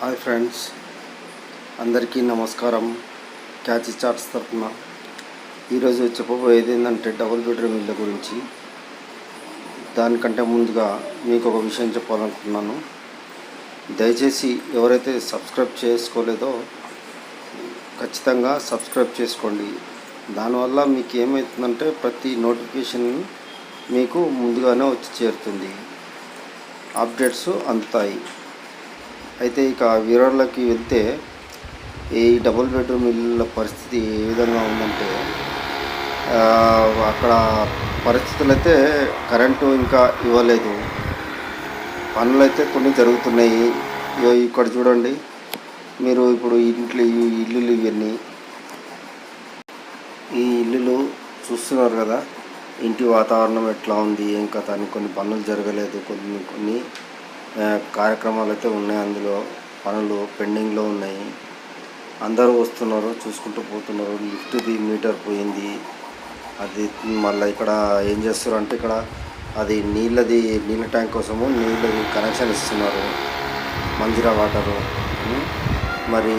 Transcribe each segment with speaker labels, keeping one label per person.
Speaker 1: Hi friends, అందరికీ నమస్కారం. Catchy charts తరఫున ఈరోజు చెప్పబోయేది ఏంటంటే డబుల్ బెడ్రూమ్ ఇళ్ళ గురించి. దానికంటే ముందుగా మీకు ఒక విషయం చెప్పాలనుకున్నాను. దయచేసి ఎవరైతే సబ్స్క్రైబ్ చేసుకోలేదో ఖచ్చితంగా సబ్స్క్రైబ్ చేసుకోండి. దానివల్ల మీకు ఏమవుతుందంటే ప్రతి నోటిఫికేషన్ మీకు ముందుగానే వచ్చి చేరుతుంది, అప్డేట్స్ అందుతాయి. అయితే ఇక వివరాల్లోకి వెళ్తే, ఈ డబుల్ బెడ్రూమ్ ఇళ్ళ పరిస్థితి ఏ విధంగా ఉందంటే, అక్కడ పరిస్థితులు అయితే కరెంటు ఇంకా ఇవ్వలేదు. పనులు అయితే కొన్ని జరుగుతున్నాయి. ఇక్కడ చూడండి, మీరు ఇప్పుడు ఇంట్లో ఈ ఇల్లులు ఇవన్నీ ఈ ఇల్లులు చూస్తున్నారు కదా. ఇంటి వాతావరణం ఎట్లా ఉంది, ఏం కథ అని కొన్ని పనులు జరగలేదు, కొన్ని కార్యక్రమాలు అయితే ఉన్నాయి. అందులో పనులు పెండింగ్లో ఉన్నాయి. అందరూ వస్తున్నారు, చూసుకుంటూ పోతున్నారు. లిఫ్ట్ది మీటర్ పోయింది. అది మళ్ళీ ఇక్కడ ఏం చేస్తారు అంటే, ఇక్కడ అది నీళ్ళ ట్యాంక్ కోసము నీళ్ళది కనెక్షన్ ఇస్తున్నారు, మంజీరా వాటరు. మరి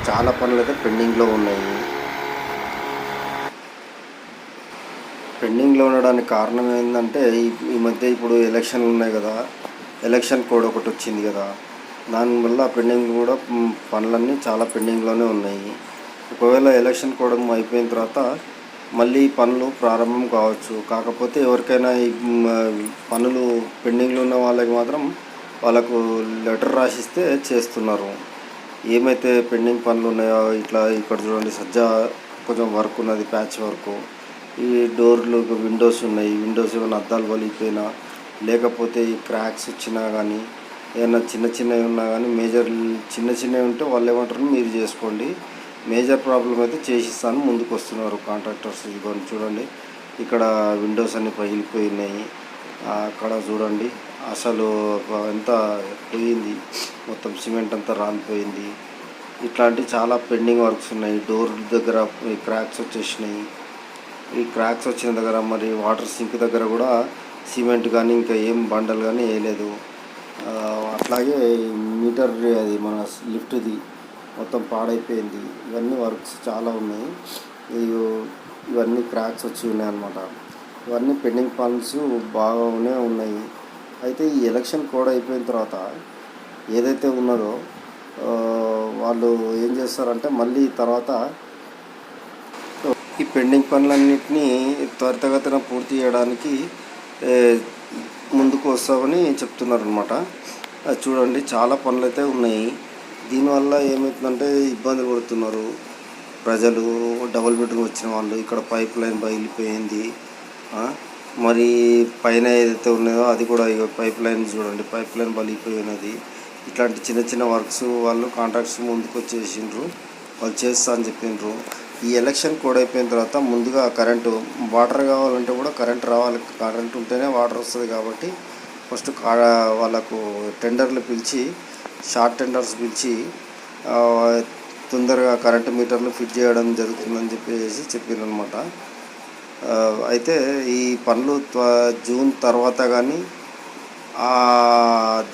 Speaker 1: చాలా పనులు అయితే పెండింగ్లో ఉన్నాయి. పెండింగ్లో ఉండడానికి కారణం ఏంటంటే, ఈ మధ్య ఇప్పుడు ఎలక్షన్లు ఉన్నాయి కదా, ఎలక్షన్ కోడ్ ఒకటి వచ్చింది కదా, దానివల్ల పెండింగ్ కూడా పనులన్నీ చాలా పెండింగ్లోనే ఉన్నాయి. ఒకవేళ ఎలక్షన్ కోడ్ అయిపోయిన తర్వాత మళ్ళీ పనులు ప్రారంభం కావచ్చు. కాకపోతే ఎవరికైనా ఈ పనులు పెండింగ్లో ఉన్న వాళ్ళకి మాత్రం వాళ్ళకు లెటర్ రాసిస్తే చేస్తున్నారు. ఏమైతే పెండింగ్ పనులు ఉన్నాయో, ఇట్లా ఇక్కడ చూడండి, సజ్జా కొంచెం వర్క్ ఉన్నది, ప్యాచ్ వర్క్. ఈ డోర్లు విండోస్ ఉన్నాయి. విండోస్ ఏమైనా అద్దాలు పలిగిపోయినా, లేకపోతే ఈ క్రాక్స్ వచ్చినా కానీ, ఏమైనా చిన్నవి ఉన్నా కానీ, చిన్నవి ఉంటే వాళ్ళు ఏమంటారు, మీరు చేసుకోండి, మేజర్ ప్రాబ్లం అయితే చేసిస్తాను ముందుకు వస్తున్నారు కాంట్రాక్టర్స్. ఇదిగోండి చూడండి, ఇక్కడ విండోస్ అన్నీ పగిలిపోయినాయి. అక్కడ చూడండి, అసలు ఎంత పోయింది, మొత్తం సిమెంట్ అంతా రాలిపోయింది. ఇట్లాంటి చాలా పెండింగ్ వర్క్స్ ఉన్నాయి. డోర్ దగ్గర క్రాక్స్ వచ్చేసినాయి. ఈ క్రాక్స్ వచ్చిన దగ్గర మరి వాటర్ సింక్ దగ్గర కూడా సిమెంట్ కానీ ఇంకా ఏం బండలు కానీ వేయలేదు. అట్లాగే మీటర్ అది మన లిఫ్ట్ది మొత్తం పాడైపోయింది. ఇవన్నీ వర్క్స్ చాలా ఉన్నాయి. ఇవన్నీ క్రాక్స్ వచ్చి ఉన్నాయి అన్నమాట. ఇవన్నీ పెండింగ్ పనులు బాగానే ఉన్నాయి. అయితే ఈ ఎలక్షన్ కోడ్ అయిపోయిన తర్వాత ఏదైతే ఉన్నదో వాళ్ళు ఏం చేస్తారంటే, మళ్ళీ తర్వాత ఈ పెండింగ్ పనులన్నింటినీ త్వరితగతిన పూర్తి చేయడానికి ముందుకు వస్తామని చెప్తున్నారు అనమాట. అది చూడండి, చాలా పనులు అయితే ఉన్నాయి. దీనివల్ల ఏమవుతుందంటే ఇబ్బంది పడుతున్నారు ప్రజలు. డబుల్ బెడ్రూమ్ వచ్చిన వాళ్ళు, ఇక్కడ పైప్ లైన్ పగిలిపోయింది. మరి పైన ఏదైతే ఉన్నాయో అది కూడా పైప్ లైన్ చూడండి, పైప్ లైన్ పగిలిపోయినది. ఇట్లాంటి చిన్న వర్క్స్ వాళ్ళు కాంట్రాక్ట్స్ ముందుకు వచ్చేసిండ్రు, వాళ్ళు చేస్తా అని చెప్పిండ్రు. ఈ ఎలక్షన్ కోడ్ అయిపోయిన తర్వాత ముందుగా కరెంటు, వాటర్ కావాలంటే కూడా కరెంట్ రావాలి. కరెంట్ ఉంటేనే వాటర్ వస్తుంది. కాబట్టి ఫస్ట్ వాళ్ళకు టెండర్లు పిలిచి, షార్ట్ టెండర్స్ పిలిచి తొందరగా కరెంటు మీటర్లు ఫిట్ చేయడం జరుగుతుందని చెప్పారు అనమాట. అయితే ఈ పనులు జూన్ తర్వాత కానీ,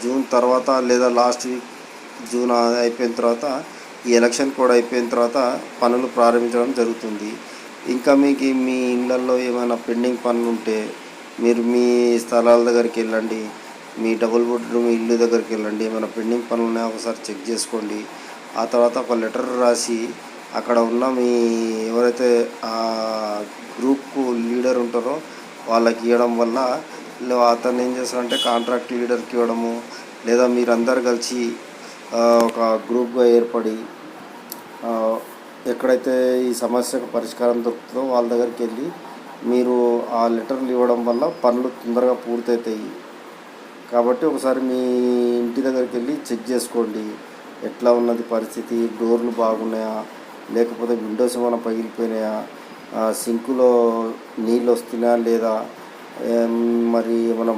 Speaker 1: జూన్ తర్వాత లేదా లాస్ట్ వీక్ జూన్ అయిపోయిన తర్వాత, ఈ ఎలక్షన్ కోడ్ అయిపోయిన తర్వాత పనులు ప్రారంభించడం జరుగుతుంది. ఇంకా మీకు మీ ఇళ్ళల్లో ఏమైనా పెండింగ్ పనులు ఉంటే మీరు మీ స్థలాల దగ్గరికి వెళ్ళండి, మీ డబుల్ బెడ్రూమ్ ఇల్లు దగ్గరికి వెళ్ళండి. ఏమైనా పెండింగ్ పనులు ఉన్నాయో ఒకసారి చెక్ చేసుకోండి. ఆ తర్వాత ఒక లెటర్ రాసి అక్కడ ఉన్న మీ ఎవరైతే గ్రూప్కు లీడర్ ఉంటారో వాళ్ళకి ఇవ్వడం వల్ల, అతను ఏం చేస్తారంటే కాంట్రాక్ట్ లీడర్కి ఇవ్వడము, లేదా మీరందరూ కలిసి ఒక గ్రూప్గా ఏర్పడి ఎక్కడైతే ఈ సమస్యకు పరిష్కారం దొరుకుతుందో వాళ్ళ దగ్గరికి వెళ్ళి మీరు ఆ లెటర్లు ఇవ్వడం వల్ల పనులు తొందరగా పూర్తవుతాయి. కాబట్టి ఒకసారి మీ ఇంటి దగ్గరికి వెళ్ళి చెక్ చేసుకోండి, ఎట్లా ఉన్నది పరిస్థితి. డోర్లు బాగున్నాయా, లేకపోతే విండోస్ ఏమైనా పగిలిపోయినాయా, సింకులో నీళ్ళు వస్తున్నాయా లేదా, మరి ఏమైనా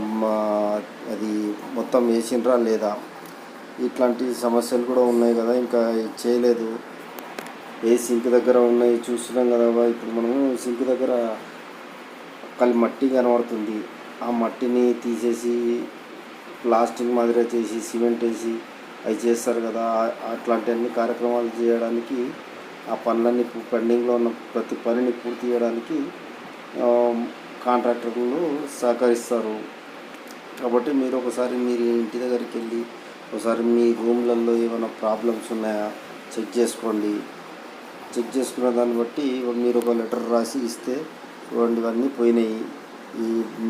Speaker 1: అది మొత్తం వేసిండ్రా లేదా, ఇట్లాంటి సమస్యలు కూడా ఉన్నాయి కదా. ఇంకా చేయలేదు, ఏ సింక్ దగ్గర ఉన్నాయి చూస్తున్నాం కదా. ఇప్పుడు మనము సింక్ దగ్గర మట్టి కనబడుతుంది. ఆ మట్టిని తీసేసి ప్లాస్టిక్ మాదిరిగా చేసి సిమెంట్ వేసి అవి చేస్తారు కదా, అట్లాంటి అన్ని కార్యక్రమాలు చేయడానికి ఆ పనులన్నీ పెండింగ్లో ఉన్న ప్రతి పనిని పూర్తి చేయడానికి కాంట్రాక్టర్లు సహకరిస్తారు. కాబట్టి మీరు ఒకసారి మీరు ఇంటి దగ్గరికి వెళ్ళి ఒకసారి మీ రూమ్లలో ఏమైనా ప్రాబ్లమ్స్ ఉన్నాయా చెక్ చేసుకోండి. చెక్ చేసుకున్న దాన్ని బట్టి మీరు ఒక లెటర్ రాసి ఇస్తే చూడండి ఇవన్నీ పోయినాయి, ఈ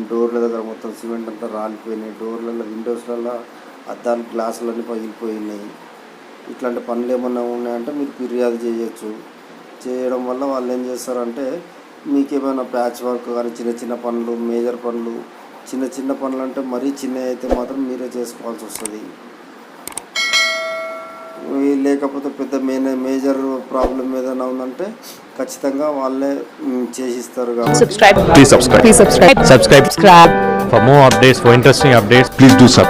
Speaker 1: డోర్ల దగ్గర మొత్తం సిమెంట్ అంతా రాలిపోయినాయి, డోర్లలో విండోస్లలో అద్దాలు గ్లాసులన్నీ పగిలిపోయినాయి, ఇట్లాంటి పనులు ఏమన్నా ఉన్నాయంటే మీరు ఫిర్యాదు చేయొచ్చు. చేయడం వల్ల వాళ్ళు ఏం చేస్తారంటే మీకు ఏమైనా ప్యాచ్ వర్క్ కానీ చిన్న చిన్న పనులు, మేజర్ పనులు, చిన్న చిన్న పనులు అంటే మరీ చిన్నవి అయితే మాత్రం మీరే చేసుకోవాల్సి వస్తుంది. లేకపోతే పెద్ద మేజర్ ప్రాబ్లం ఏదైనా ఉందంటే ఖచ్చితంగా వాళ్ళే చేసిస్తారు. కాబట్టి
Speaker 2: Please subscribe. For more updates, for interesting updates, please do subscribe.